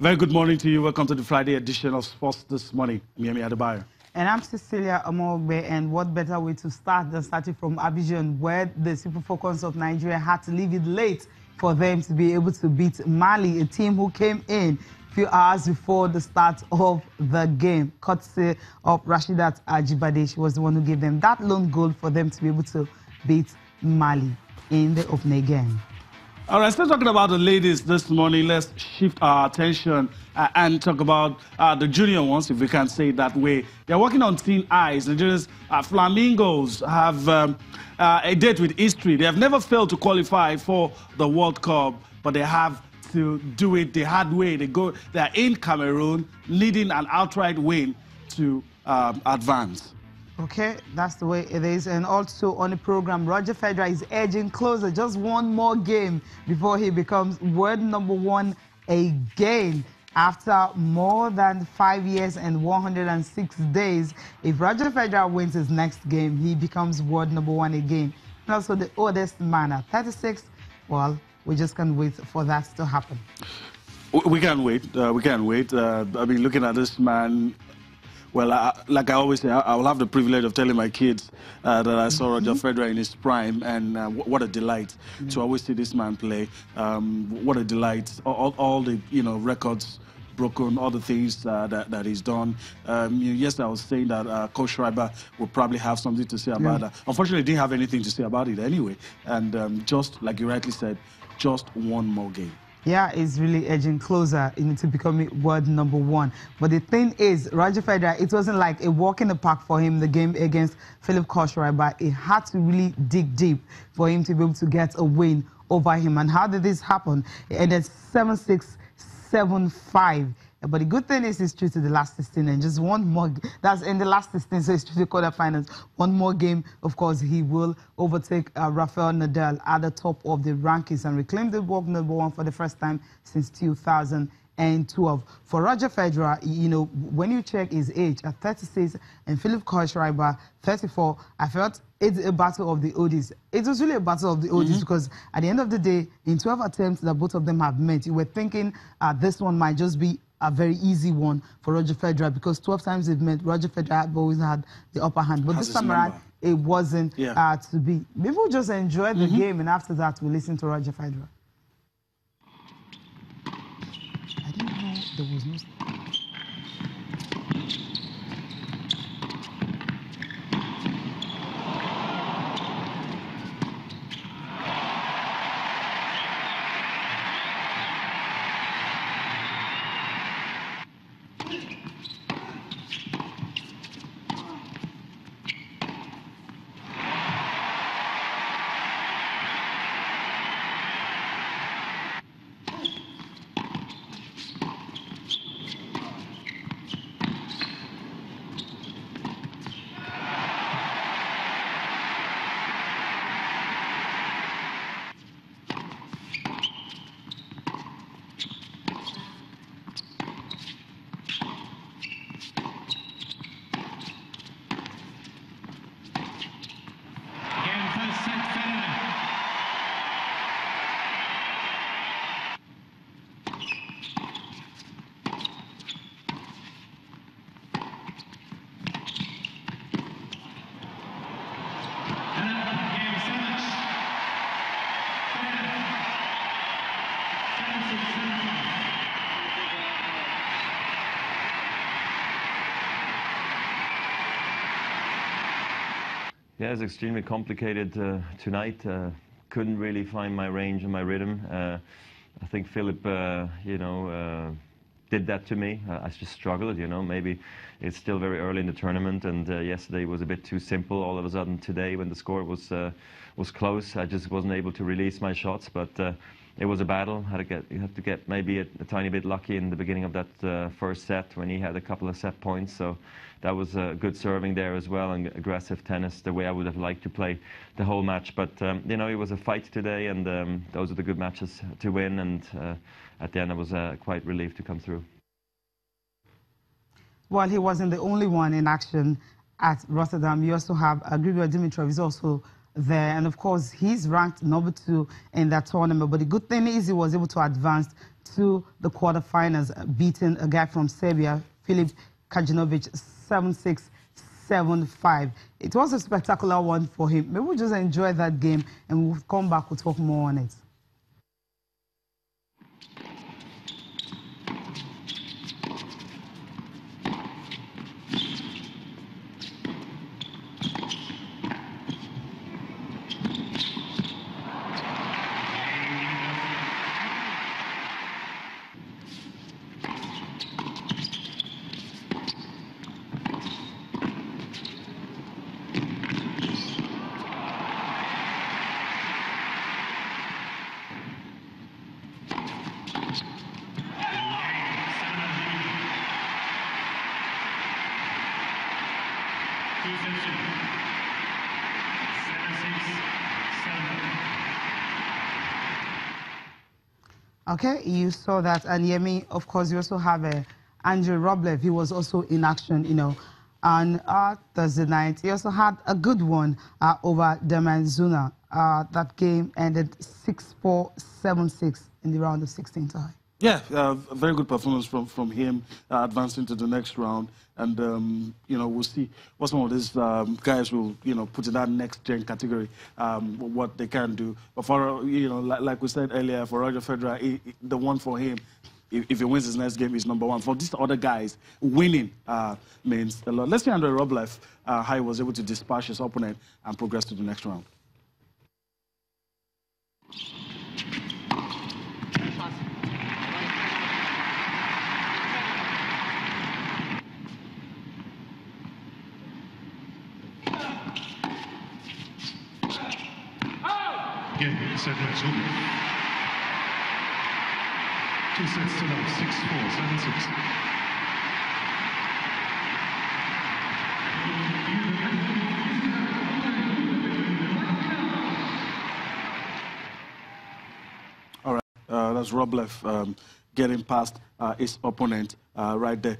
Very good morning to you. Welcome to the Friday edition of Sports This Morning. Miami Adebayo. And I'm Cecilia Amogbe, and what better way to start than starting from Abidjan, where the Super Falcons of Nigeria had to leave it late for them to be able to beat Mali, a team who came in a few hours before the start of the game, courtesy of Rashidat Ajibade. She was the one who gave them that lone goal for them to be able to beat Mali in the opening game. All right, still talking about the ladies this morning. Let's shift our attention and talk about the junior ones, if we can say it that way. They're working on thin ice. Nigeria's Flamingos have a date with history. They have never failed to qualify for the World Cup, but they have to do it the hard way. They're in Cameroon, needing an outright win to advance. Okay, that's the way it is. And also on the program, Roger Federer is edging closer. Just one more game before he becomes world #1 again. After more than 5 years and 106 days, if Roger Federer wins his next game, he becomes world #1 again. And also the oldest man at 36. Well, we just can't wait for that to happen. We can't wait. We can't wait. I mean, looking at this man. Well, like I always say, I will have the privilege of telling my kids that I saw Roger Federer in his prime, and what a delight to always see this man play. What a delight! All the records broken, all the things that he's done. Yes, I was saying that Coach Schreiber would probably have something to say about that. Unfortunately, he didn't have anything to say about it anyway. And just like you rightly said, just one more game. Yeah, it's really edging closer to becoming world #1. But the thing is, Roger Federer, it wasn't like a walk in the park for him, the game against Philip Kohlschreiber. It had to really dig deep for him to be able to get a win over him. And how did this happen? It ended 7-6, 7-5. But the good thing is it's through to the last 16, and just one more. That's in the last 16, so it's through the quarterfinals. One more game, of course, he will overtake Rafael Nadal at the top of the rankings and reclaim the world #1 for the first time since 2012. For Roger Federer, when you check his age at 36 and Philip Kohlschreiber 34, I felt it's a battle of the oldies. It was really a battle of the oldies because at the end of the day, in 12 attempts that both of them have met, you were thinking this one might just be a very easy one for Roger Federer because 12 times they've met, Roger Federer have always had the upper hand. But this time around, it wasn't to be. Maybe we'll just enjoy the game, and after that, we'll listen to Roger Federer. I didn't know there was no... Yeah, it's extremely complicated tonight. Couldn't really find my range and my rhythm. I think Philip, did that to me. I just struggled, Maybe it's still very early in the tournament, and yesterday was a bit too simple. All of a sudden today, when the score was close, I just wasn't able to release my shots. But it was a battle. You had to get maybe a tiny bit lucky in the beginning of that first set when he had a couple of set points. So that was good serving there as well, and aggressive tennis, the way I would have liked to play the whole match. But it was a fight today, and those are the good matches to win. And at the end, I was quite relieved to come through. Well, he wasn't the only one in action at Rotterdam. You also have Grigor Dimitrov is also there. And of course, he's ranked #2 in that tournament. But the good thing is he was able to advance to the quarterfinals, beating a guy from Serbia, Filip Krajinovic, 7-6, 7-5. It was a spectacular one for him. Maybe we'll just enjoy that game and we'll come back, we'll talk more on it. Okay, you saw that. And Yemi, of course, you also have Andrei Rublev. He was also in action, you know, on Thursday night. He also had a good one over Zuna. That game ended 6-4, 7-6 in the round of 16 tie. Yeah, a very good performance from him, advancing to the next round. And, you know, we'll see what some of these guys will, you know, put in that next-gen category, what they can do. But for, you know, like we said earlier, for Roger Federer, the one for him, if he wins his next game, is number one. For these other guys, winning means a lot. Let's see Andrei Rublev, how he was able to dispatch his opponent and progress to the next round. Game, set number 2. 2 sets to love, 6-4, 7-6. All right, that's Rublev getting past his opponent right there.